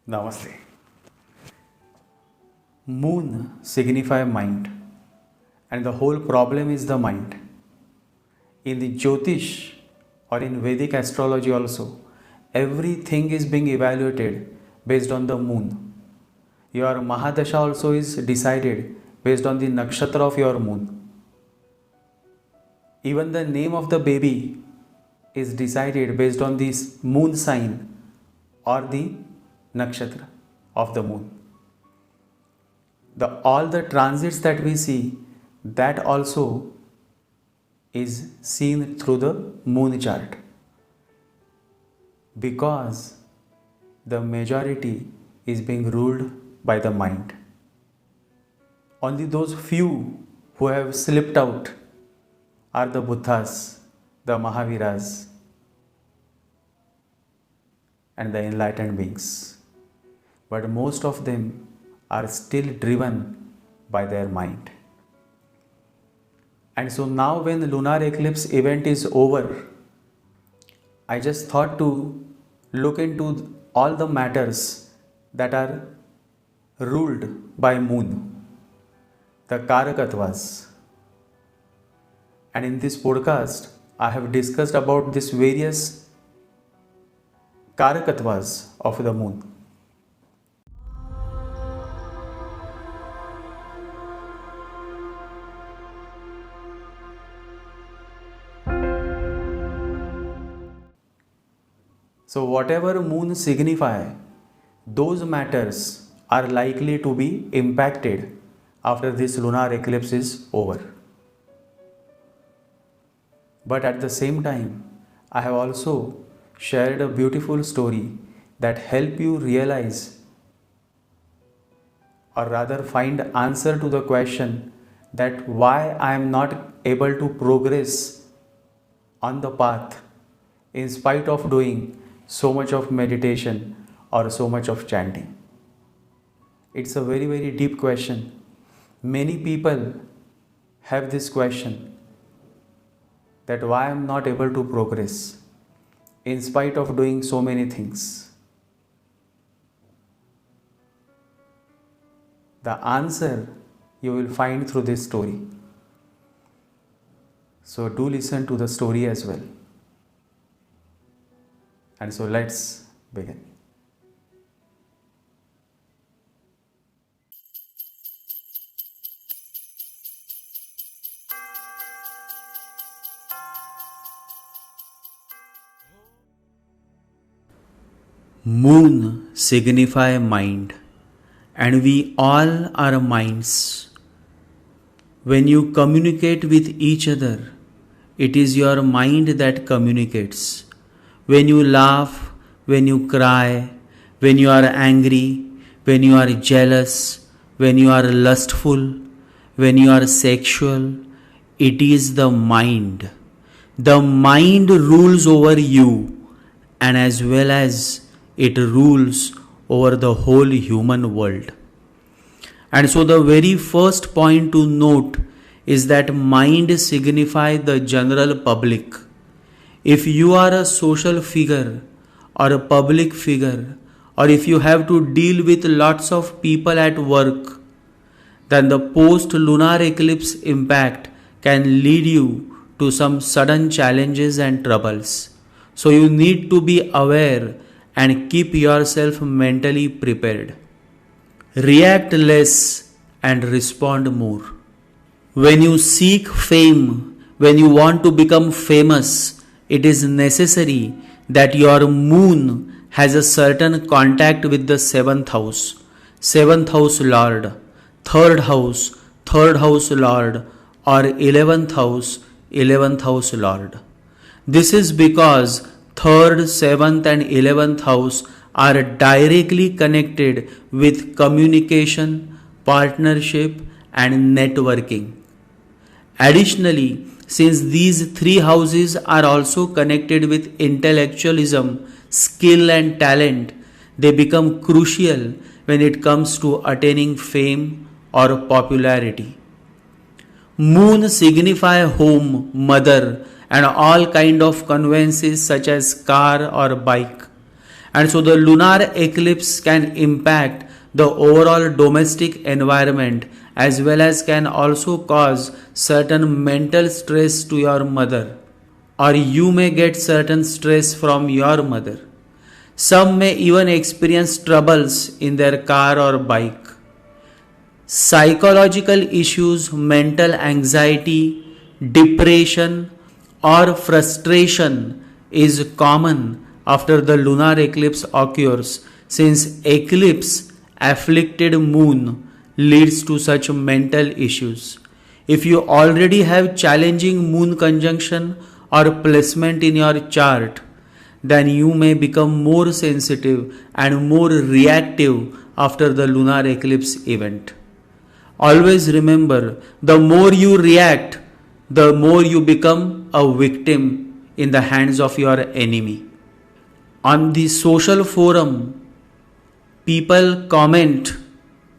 Namaste. Moon signify mind, and the whole problem is the mind. In the Jyotish or in Vedic astrology also, everything is being evaluated based on the moon. Your Mahadasha also is decided based on the nakshatra of your moon. Even the name of the baby is decided based on this moon sign or the nakshatra of the moon. All the transits that we see, that also is seen through the moon chart, because the majority is being ruled by the mind. Only those few who have slipped out are the Buddhas, the Mahaviras, and the enlightened beings. But most of them are still driven by their mind. And so now when the lunar eclipse event is over, I just thought to look into all the matters that are ruled by moon, the Karakatvas. And in this podcast, I have discussed about these various Karakatvas of the moon. So whatever moon signify, those matters are likely to be impacted after this lunar eclipse is over. But at the same time, I have also shared a beautiful story that help you realize, or rather find answer to the question that why I am not able to progress on the path in spite of doing so much of meditation or so much of chanting. It's a very, very deep question. Many people have this question that why I am not able to progress in spite of doing so many things. The answer you will find through this story. So do listen to the story as well. And so let's begin. Moon signify mind, and we all are minds. When you communicate with each other, it is your mind that communicates. When you laugh, when you cry, when you are angry, when you are jealous, when you are lustful, when you are sexual, it is the mind. The mind rules over you, and as well as it rules over the whole human world. And so the very first point to note is that mind signifies the general public. If you are a social figure or a public figure, or if you have to deal with lots of people at work, then the post-lunar eclipse impact can lead you to some sudden challenges and troubles. So you need to be aware and keep yourself mentally prepared. React less and respond more. When you seek fame, when you want to become famous, it is necessary that your moon has a certain contact with the 7th house, 7th house lord, 3rd house lord, or 11th house lord. This is because 3rd, 7th and 11th house are directly connected with communication, partnership and networking. Additionally, since these three houses are also connected with intellectualism, skill and talent, they become crucial when it comes to attaining fame or popularity. Moon signify home, mother and all kind of conveyances such as car or bike. And so the lunar eclipse can impact the overall domestic environment as well as can also cause certain mental stress to your mother, or you may get certain stress from your mother. Some may even experience troubles in their car or bike. Psychological issues, mental anxiety, depression, or frustration is common after the lunar eclipse occurs, since eclipse afflicted moon leads to such mental issues. If you already have challenging moon conjunction or placement in your chart, then you may become more sensitive and more reactive after the lunar eclipse event. Always remember, the more you react, the more you become a victim in the hands of your enemy. On the social forum, people comment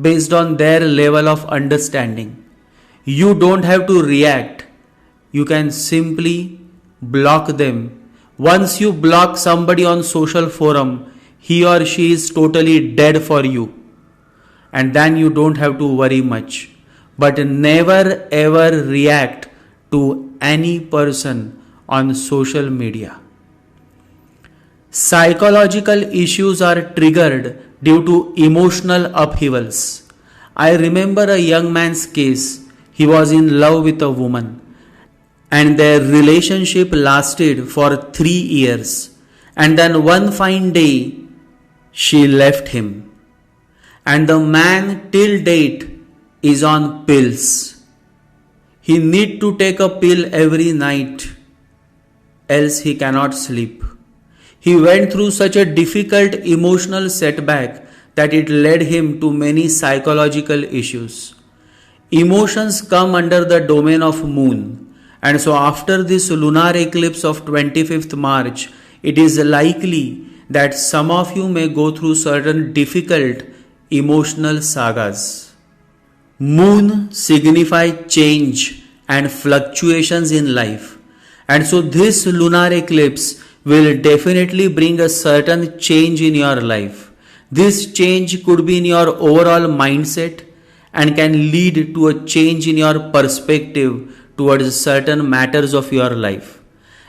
based on their level of understanding. You don't have to react. You can simply block them. Once you block somebody on social forum, he or she is totally dead for you. And then you don't have to worry much. But never ever react to any person on social media. Psychological issues are triggered due to emotional upheavals. I remember a young man's case. He was in love with a woman, and their relationship lasted for 3 years. And then one fine day, she left him. And the man till date is on pills. He need to take a pill every night, else he cannot sleep. He went through such a difficult emotional setback that it led him to many psychological issues. Emotions come under the domain of moon, and so after this lunar eclipse of 25th March, it is likely that some of you may go through certain difficult emotional sagas. Moon signifies change and fluctuations in life, and so this lunar eclipse will definitely bring a certain change in your life. This change could be in your overall mindset and can lead to a change in your perspective towards certain matters of your life.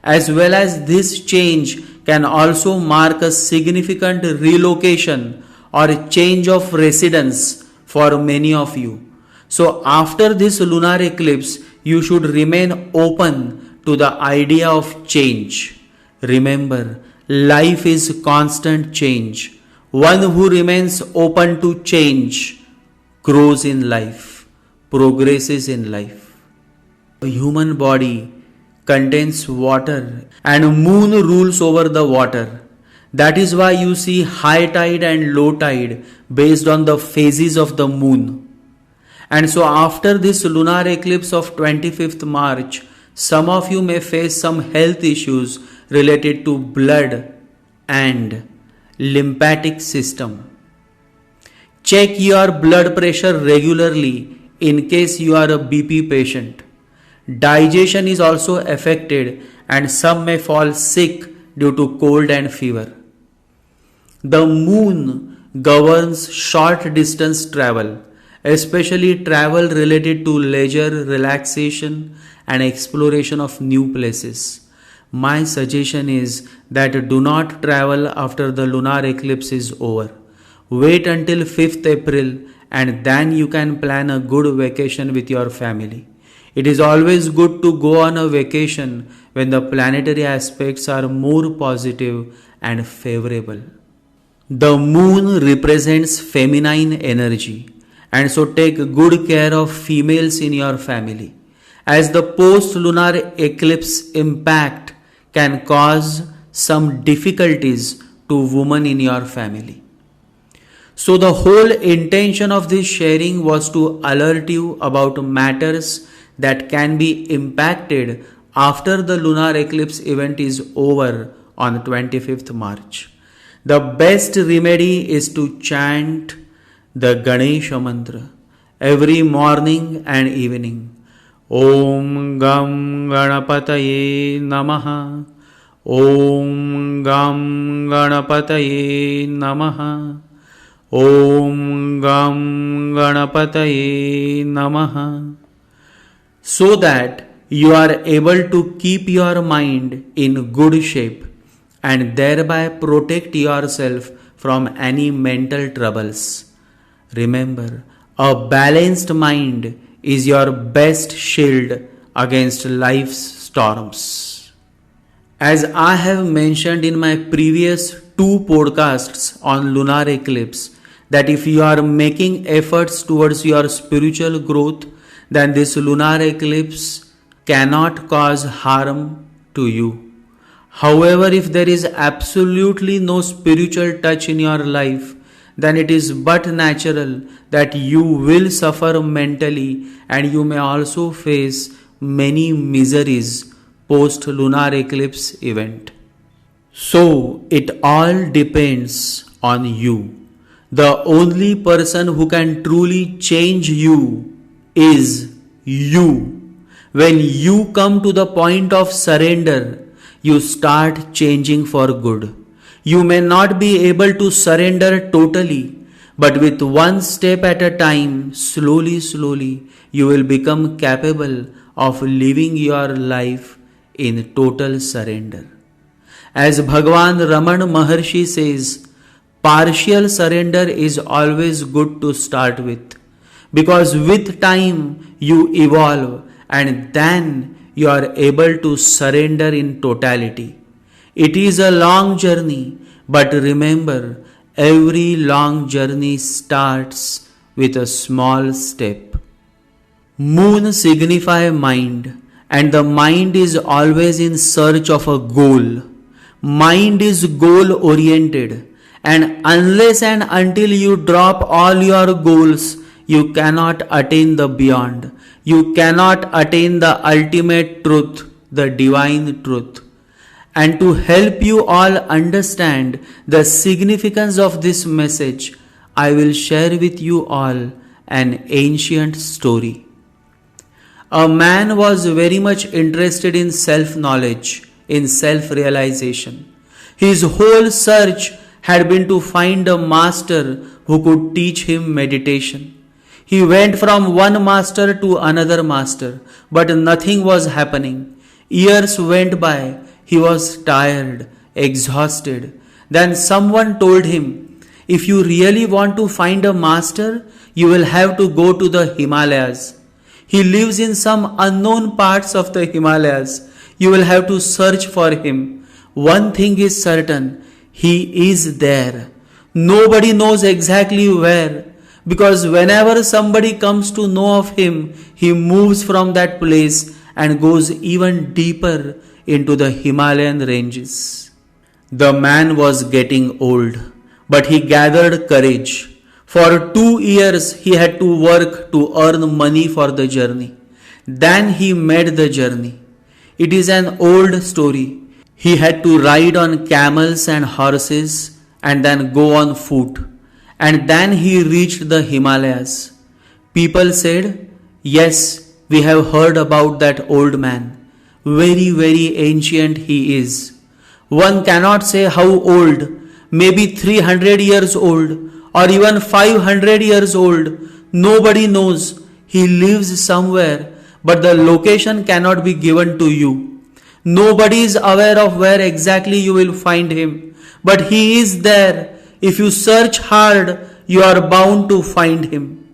As well as this change can also mark a significant relocation or change of residence for many of you. So after this lunar eclipse, you should remain open to the idea of change. Remember, life is constant change. One who remains open to change grows in life, progresses in life. A human body contains water and moon rules over the water. That is why you see high tide and low tide based on the phases of the moon. And so after this lunar eclipse of 25th March, some of you may face some health issues related to blood and lymphatic system. Check your blood pressure regularly in case you are a BP patient. Digestion is also affected and some may fall sick due to cold and fever. The moon governs short distance travel, especially travel related to leisure, relaxation and exploration of new places. My suggestion is that do not travel after the lunar eclipse is over. Wait until 5th April and then you can plan a good vacation with your family. It is always good to go on a vacation when the planetary aspects are more positive and favorable. The moon represents feminine energy, and so take good care of females in your family, as the post-lunar eclipse impact can cause some difficulties to women in your family. So the whole intention of this sharing was to alert you about matters that can be impacted after the lunar eclipse event is over on 25th March. The best remedy is to chant the Ganesha mantra every morning and evening. Om Gam Ganapataye Namaha. Om Gam Ganapataye Namaha. Om Gam Ganapataye Namaha. So that you are able to keep your mind in good shape and thereby protect yourself from any mental troubles. Remember, a balanced mind is your best shield against life's storms. As I have mentioned in my previous 2 podcasts on lunar eclipse, that if you are making efforts towards your spiritual growth, then this lunar eclipse cannot cause harm to you. However, if there is absolutely no spiritual touch in your life, then it is but natural that you will suffer mentally and you may also face many miseries post-lunar eclipse event. So, it all depends on you. The only person who can truly change you is you. When you come to the point of surrender, you start changing for good. You may not be able to surrender totally, but with one step at a time, slowly, you will become capable of living your life in total surrender. As Bhagwan Raman Maharshi says, partial surrender is always good to start with, because with time you evolve and then you are able to surrender in totality. It is a long journey, but remember, every long journey starts with a small step. Moon signify mind, and the mind is always in search of a goal. Mind is goal oriented, and unless and until you drop all your goals, you cannot attain the beyond. You cannot attain the ultimate truth, the divine truth. And to help you all understand the significance of this message, I will share with you all an ancient story. A man was very much interested in self-knowledge, in self-realization. His whole search had been to find a master who could teach him meditation. He went from one master to another master, but nothing was happening. Years went by. He was tired, exhausted. Then someone told him, if you really want to find a master, you will have to go to the Himalayas. He lives in some unknown parts of the Himalayas. You will have to search for him. One thing is certain, he is there. Nobody knows exactly where, because whenever somebody comes to know of him, he moves from that place and goes even deeper into the Himalayan ranges. The man was getting old, but he gathered courage. For 2 years he had to work to earn money for the journey. Then he made the journey. It is an old story. He had to ride on camels and horses and then go on foot. And then he reached the Himalayas. People said, yes, we have heard about that old man. Very ancient he is. One cannot say how old, maybe 300 years old or even 500 years old. Nobody knows. He lives somewhere, but the location cannot be given to you. Nobody is aware of where exactly you will find him, but he is there. If you search hard, you are bound to find him.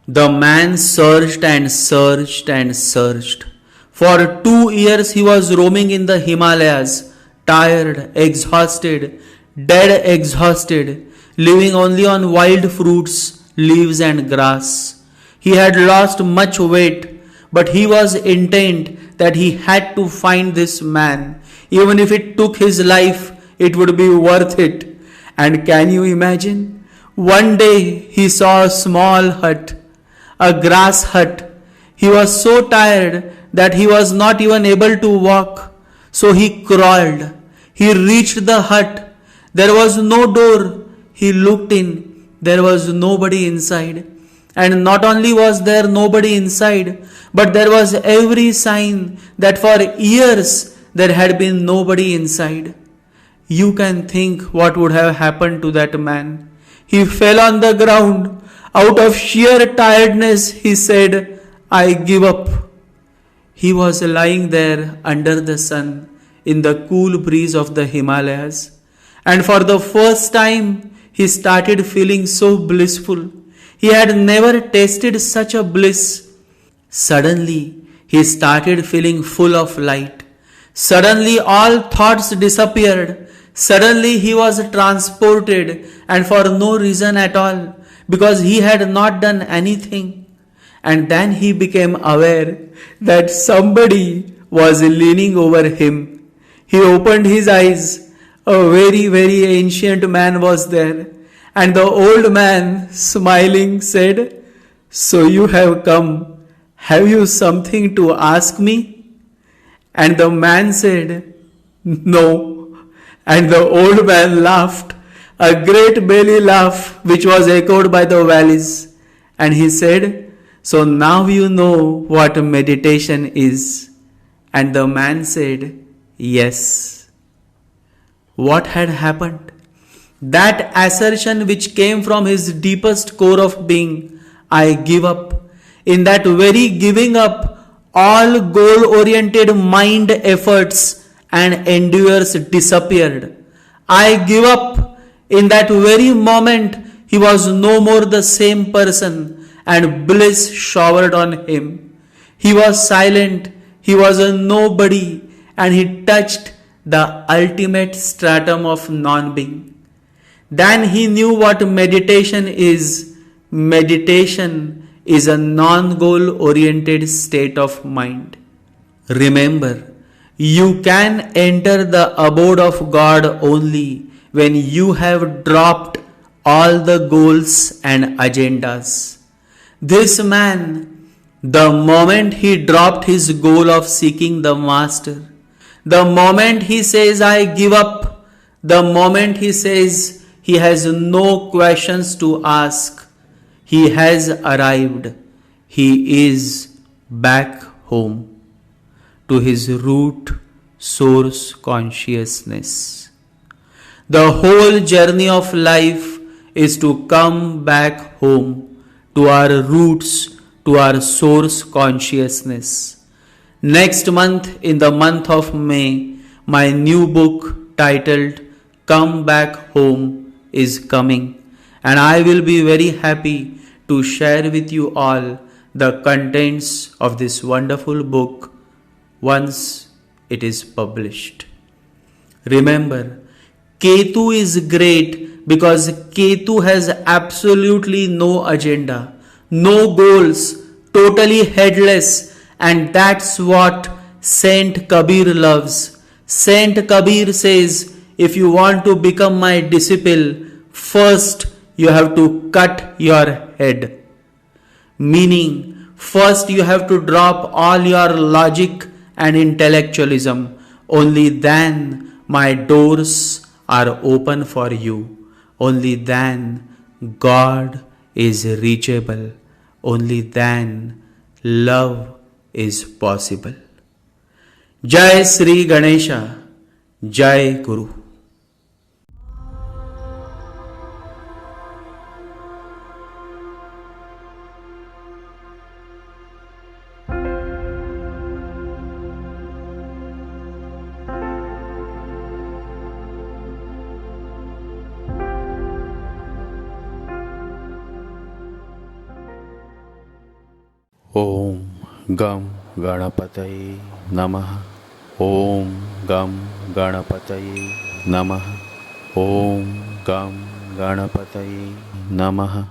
The man searched and searched and searched. For 2 years he was roaming in the Himalayas, tired, exhausted, dead exhausted, living only on wild fruits, leaves and grass. He had lost much weight, but he was intent that he had to find this man. Even if it took his life, it would be worth it. And can you imagine? One day he saw a small hut, a grass hut. He was so tired that he was not even able to walk. So he crawled. He reached the hut. There was no door. He looked in. There was nobody inside. And not only was there nobody inside, but there was every sign that for years there had been nobody inside. You can think what would have happened to that man. He fell on the ground. Out of sheer tiredness, he said, "I give up." He was lying there under the sun in the cool breeze of the Himalayas. And for the first time, he started feeling so blissful. He had never tasted such a bliss. Suddenly, he started feeling full of light. Suddenly, all thoughts disappeared. Suddenly, he was transported, and for no reason at all, because he had not done anything. And then he became aware that somebody was leaning over him. He opened his eyes. A very, very ancient man was there. And the old man, smiling, said, "So you have come. Have you something to ask me?" And the man said, "No." And the old man laughed, a great belly laugh which was echoed by the valleys. And he said, "So now you know what meditation is." And the man said, "Yes." What had happened? That assertion which came from his deepest core of being, "I give up." In that very giving up, all goal-oriented mind efforts and endures disappeared. "I give up." In that very moment, he was no more the same person, and bliss showered on him. He was silent, he was a nobody, and he touched the ultimate stratum of non-being. Then he knew what meditation is. Meditation is a non-goal oriented state of mind. Remember, you can enter the abode of God only when you have dropped all the goals and agendas. This man, the moment he dropped his goal of seeking the Master, the moment he says, "I give up," the moment he says he has no questions to ask, he has arrived. He is back home to his root source consciousness. The whole journey of life is to come back home to our roots, to our source consciousness. Next month, in the month of May, my new book titled "Come Back Home" is coming, and I will be very happy to share with you all the contents of this wonderful book once it is published. Remember, Ketu is great because Ketu has absolutely no agenda, no goals, totally headless, and that's what Saint Kabir loves. Saint Kabir says, if you want to become my disciple, first you have to cut your head. Meaning, first you have to drop all your logic and intellectualism. Only then my doors are open for you. Only then God is reachable. Only then love is possible. Jai Sri Ganesha, Jai Guru. Om Gam Ganapataye Namaha. Om Gam Ganapataye Namaha. Om Gam Ganapataye Namaha.